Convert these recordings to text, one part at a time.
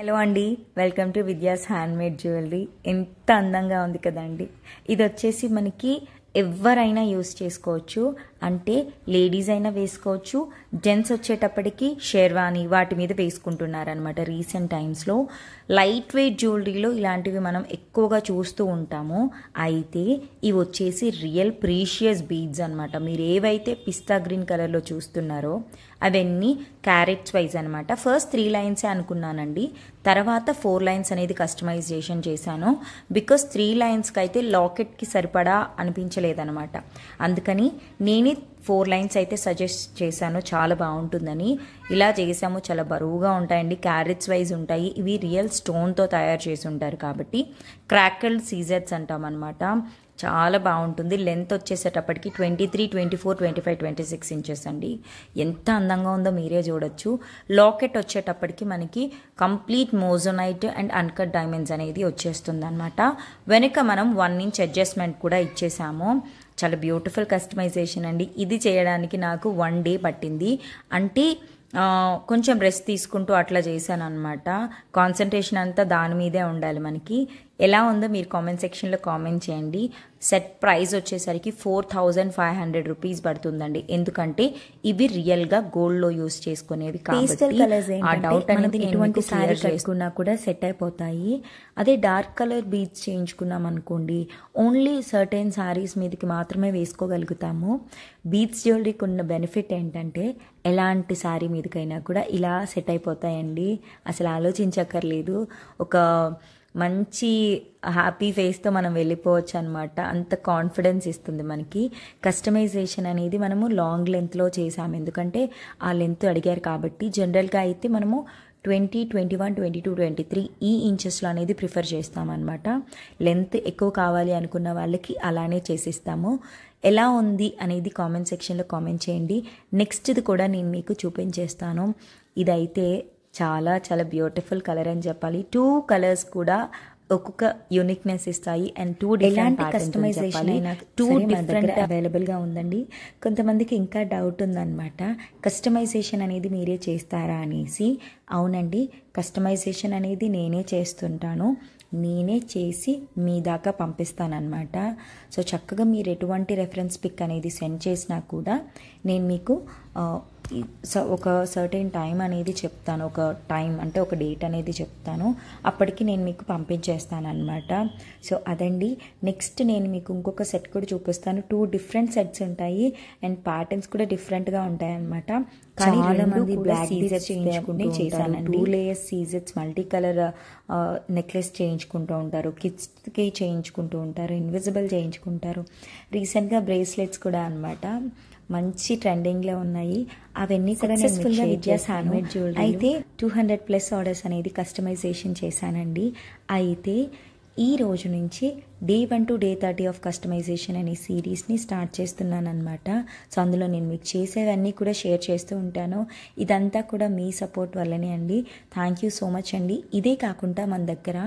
Hello అండి, welcome to Vidya's handmade jewellery. ఎంత అందంగా ఉంది కదండి. ఇది వచ్చేసి మనకి ఎవరైనా యూస్ చేసుకోవచ్చు. అంటే లేడీస్ అయినా వేసుకోవచ్చు, జెంట్స్ వచ్చేటప్పటికి షేర్వానీ వాటి మీద వేసుకుంటున్నారనమాట. రీసెంట్ టైమ్స్లో లైట్ వెయిట్ జ్యువెలరీలో ఇలాంటివి మనం ఎక్కువగా చూస్తూ ఉంటాము. అయితే ఇవి వచ్చేసి రియల్ ప్రీషియస్ బీడ్స్ అనమాట. మీరు ఏవైతే పిస్తా గ్రీన్ కలర్లో చూస్తున్నారో అవన్నీ క్యారెట్స్ వైజ్ అనమాట. ఫస్ట్ 3 లైన్సే అనుకున్నానండి, తర్వాత 4 లైన్స్ అనేది కస్టమైజేషన్ చేశాను. బికాస్ 3 లైన్స్కి అయితే లాకెట్కి సరిపడా అనిపించలేదనమాట. అందుకని నేనే 4 లైన్స్ అయితే సజెస్ట్ చేశాను, చాలా బాగుంటుందని. ఇలా చేసాము. చాలా బరువుగా ఉంటాయండి, క్యారెట్స్ వైజ్ ఉంటాయి. ఇవి రియల్ స్టోన్తో తయారు చేసి ఉంటారు కాబట్టి క్రాకల్డ్ సీజర్స్ అంటాం అనమాట. చాలా బాగుంటుంది. లెంత్ వచ్చేసేటప్పటికి 23, 24, 25, 26 ఇంచెస్ అండి. ఎంత అందంగా ఉందో మీరే చూడొచ్చు. లాకెట్ వచ్చేటప్పటికి మనకి కంప్లీట్ మోజోనైట్ అండ్ అన్కట్ డైమండ్స్ అనేది వచ్చేస్తుంది అనమాట. వెనుక మనం 1 ఇంచ్ అడ్జస్ట్మెంట్ కూడా ఇచ్చేసాము. చాలా బ్యూటిఫుల్ కస్టమైజేషన్ అండి. ఇది చేయడానికి నాకు 1 డే పట్టింది. అంటే కొంచెం రెస్ట్ తీసుకుంటూ అట్లా చేశాను అనమాట. కాన్సన్ట్రేషన్ అంతా దాని మీదే ఉండాలి మనకి. ఎలా ఉందో మీరు కామెంట్ సెక్షన్లో కామెంట్ చేయండి. సెట్ ప్రైస్ వచ్చేసరికి 4500 రూపీస్ పడుతుందండి. ఎందుకంటే ఇవి రియల్గా గోల్డ్లో యూస్ చేసుకునేవి కాబట్టి ఆ డౌట్ అనేది ఎటువంటి సారీ కట్టుకున్నా కూడా సెట్ అయిపోతాయి. అదే డార్క్ కలర్ బీడ్స్ చేయించుకున్నాం అనుకోండి, ఓన్లీ సర్టెన్ సారీస్ మీదకి మాత్రమే వేసుకోగలుగుతాము. బీడ్స్ జ్యువెలరీకి ఉన్న బెనిఫిట్ ఏంటంటే ఎలాంటి సారీ మీదకైనా కూడా ఇలా సెట్ అయిపోతాయండి. అసలు ఆలోచించక్కర్లేదు. ఒక మంచి హ్యాపీ ఫేస్తో మనం వెళ్ళిపోవచ్చు అనమాట. అంత కాన్ఫిడెన్స్ ఇస్తుంది మనకి. కస్టమైజేషన్ అనేది మనము లాంగ్ లెంత్లో చేసాము, ఎందుకంటే ఆ లెంత్ అడిగారు కాబట్టి. జనరల్గా అయితే మనము 20, 21, 22, 23 ఈ ఇంచెస్లో అనేది ప్రిఫర్ చేస్తామన్నమాట. లెంత్ ఎక్కువ కావాలి అనుకున్న వాళ్ళకి అలానే చేసిస్తాము. ఎలా ఉంది అనేది కామెంట్ సెక్షన్లో కామెంట్ చేయండి. నెక్స్ట్ది కూడా నేను మీకు చూపించేస్తాను. ఇదైతే చాలా చాలా బ్యూటిఫుల్ కలర్ అని చెప్పాలి. 2 కలర్స్ కూడా ఒక్కొక్క యూనిక్నెస్ ఇస్తాయి. అండ్ 2 డిఫరెంట్ కస్టమైజేషన్ అయినా 2 డిఫరెంట్ అవైలబుల్గా ఉందండి. కొంతమందికి ఇంకా డౌట్ ఉందన్నమాట, కస్టమైజేషన్ అనేది మీరే చేస్తారా అనేసి. అవునండి, కస్టమైజేషన్ అనేది నేనే చేస్తుంటాను. నేనే చేసి మీ దాకా పంపిస్తానన్నమాట. సో చక్కగా మీరు ఎటువంటి రెఫరెన్స్ పిక్ అనేది సెండ్ చేసినా కూడా నేను మీకు ఒక సర్టెన్ టైం అనేది చెప్తాను. ఒక టైం అంటే ఒక డేట్ అనేది చెప్తాను. అప్పటికి నేను మీకు పంపించేస్తాను అనమాట. సో అదండి. నెక్స్ట్ నేను మీకు ఇంకొక సెట్ కూడా చూపిస్తాను. 2 డిఫరెంట్ సెట్స్ ఉంటాయి అండ్ ప్యాటర్న్స్ కూడా డిఫరెంట్గా ఉంటాయి అనమాట. చాలా మంది బ్లాక్ సీజర్స్ చేయించుకుంటూ చేశానండి. 2 లేయర్స్ సీజర్స్ మల్టీ కలర్ నెక్లెస్ చేయించుకుంటూ ఉంటారు, కిడ్స్కి చేయించుకుంటూ ఉంటారు, ఇన్విజిబుల్ చేయించుకుంటారు. రీసెంట్గా బ్రేస్లెట్స్ కూడా అనమాట మంచి ట్రెండింగ్లో ఉన్నాయి. అవన్నీ కూడా సక్సెస్ఫుల్గా విద్యాస్ హ్యాండ్మేడ్ జ్యువెలరీ అయితే 200+ ఆర్డర్స్ అనేది కస్టమైజేషన్ చేశానండి. అయితే ఈ రోజు నుంచి Day 1 to Day 30 of customization అనే సిరీస్ని స్టార్ట్ చేస్తున్నాను అనమాట. సో అందులో నేను మీకు చేసేవన్నీ కూడా షేర్ చేస్తూ ఉంటాను. ఇదంతా కూడా మీ సపోర్ట్ వల్లనే అండి. థ్యాంక్ యూ సో మచ్ అండి. ఇదే కాకుండా మన దగ్గర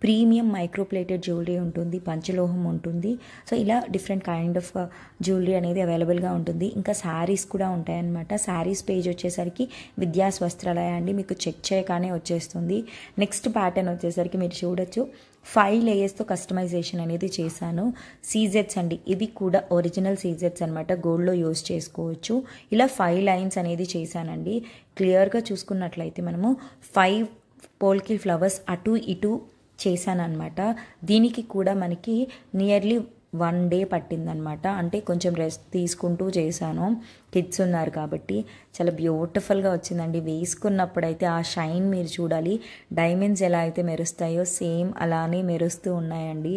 ప్రీమియం మైక్రోప్లేటెడ్ జ్యువెలరీ ఉంటుంది, పంచలోహం ఉంటుంది. సో ఇలా డిఫరెంట్ కైండ్ ఆఫ్ జ్యువెలరీ అనేది అవైలబుల్గా ఉంటుంది. ఇంకా శారీస్ కూడా ఉంటాయన్నమాట. శారీస్ పేజ్ వచ్చేసరికి విద్యాస్ వస్త్రాలయ అండి, మీకు చెక్ చేయగానే వచ్చేస్తుంది. నెక్స్ట్ ప్యాటర్న్ వచ్చేసరికి మీరు చూడొచ్చు, 5 లేయర్స్తో కస్టమైజేషన్ అనేది చేశాను. సీజెట్స్ అండి, ఇవి కూడా ఒరిజినల్ సీజెట్స్ అనమాట, గోల్డ్లో యూస్ చేసుకోవచ్చు. ఇలా 5 లైన్స్ అనేది చేశానండి. క్లియర్గా చూసుకున్నట్లయితే మనము 5 పోల్కి ఫ్లవర్స్ అటు ఇటు చేశానమాట. దీనికి కూడా మనకి నియర్లీ 1 డే పట్టిందనమాట. అంటే కొంచెం రెస్ట్ తీసుకుంటూ చేశాను, కిడ్స్ ఉన్నారు కాబట్టి. చాలా బ్యూటిఫుల్గా వచ్చిందండి. వేసుకున్నప్పుడైతే ఆ షైన్ మీరు చూడాలి. డైమండ్స్ ఎలా అయితే మెరుస్తాయో సేమ్ అలానే మెరుస్తూ ఉన్నాయండి.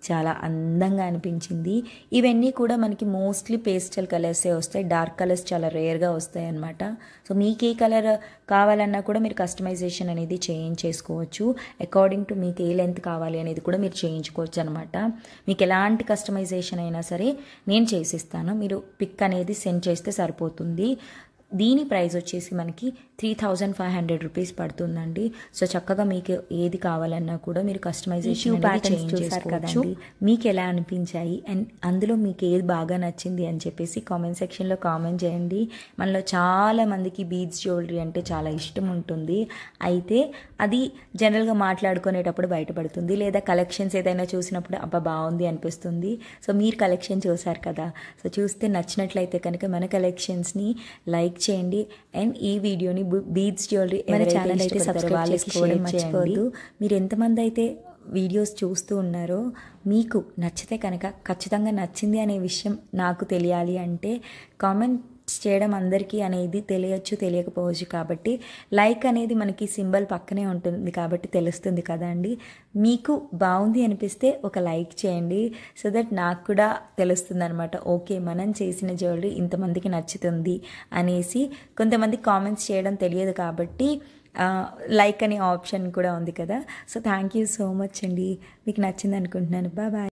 చాలా అందంగా అనిపించింది. ఇవన్నీ కూడా మనకి మోస్ట్లీ పేస్టల్ కలర్సే వస్తాయి, డార్క్ కలర్స్ చాలా రేర్గా వస్తాయి అన్నమాట. సో మీకు ఏ కలర్ కావాలన్నా కూడా మీరు కస్టమైజేషన్ అనేది చేయించేసుకోవచ్చు. అకార్డింగ్ టు మీకు ఏ లెంత్ కావాలి అనేది కూడా మీరు చేయించుకోవచ్చు అనమాట. మీకు ఎలాంటి కస్టమైజేషన్ అయినా సరే నేను చేసిస్తాను. మీరు పిక్ అనేది సెండ్ చేస్తే సరిపోతుంది. దీని ప్రైస్ వచ్చేసి మనకి 3,500 రూపీస్ పడుతుందండి. సో చక్కగా మీకు ఏది కావాలన్నా కూడా మీరు కస్టమైజేషన్ ప్యాటర్న్స్ చూసారు కదండి, మీకు ఎలా అనిపించాయి అండ్ అందులో మీకు ఏది బాగా నచ్చింది అని చెప్పేసి కామెంట్ సెక్షన్లో కామెంట్ చేయండి. మనలో చాలా మందికి బీడ్స్ జ్యువెలరీ అంటే చాలా ఇష్టం ఉంటుంది. అయితే అది జనరల్గా మాట్లాడుకునేటప్పుడు బయటపడుతుంది, లేదా కలెక్షన్స్ ఏదైనా చూసినప్పుడు అబ్బా బాగుంది అనిపిస్తుంది. సో మీరు కలెక్షన్ చూసారు కదా, సో చూస్తే నచ్చినట్లయితే కనుక మన కలెక్షన్స్ని లైక్ చేయండి అండ్ ఈ వీడియోని బీడ్స్ జ్యువెలరీ మన ఛానల్ అయితే సబ్స్క్రైబ్ చేసుకోవడం మర్చిపోవద్దు. మీరు ఎంతమంది అయితే వీడియోస్ చూస్తూ ఉన్నారో మీకు నచ్చితే కనుక ఖచ్చితంగా నచ్చింది అనే విషయం నాకు తెలియాలి అంటే కామెంట్స్ చేయడం అందరికీ అనేది తెలియచ్చు తెలియకపోవచ్చు. కాబట్టి లైక్ అనేది మనకి సింబల్ పక్కనే ఉంటుంది కాబట్టి తెలుస్తుంది కదా అండి. మీకు బాగుంది అనిపిస్తే ఒక లైక్ చేయండి, సో దట్ నాకు కూడా తెలుస్తుంది అనమాట, ఓకే మనం చేసిన జ్యువెలరీ ఇంతమందికి నచ్చుతుంది అనేసి. కొంతమంది కామెంట్స్ చేయడం తెలియదు కాబట్టి లైక్ అనే ఆప్షన్ కూడా ఉంది కదా. So thank you so much అండి, మీకు నచ్చింది అనుకుంటున్నాను. Bye bye.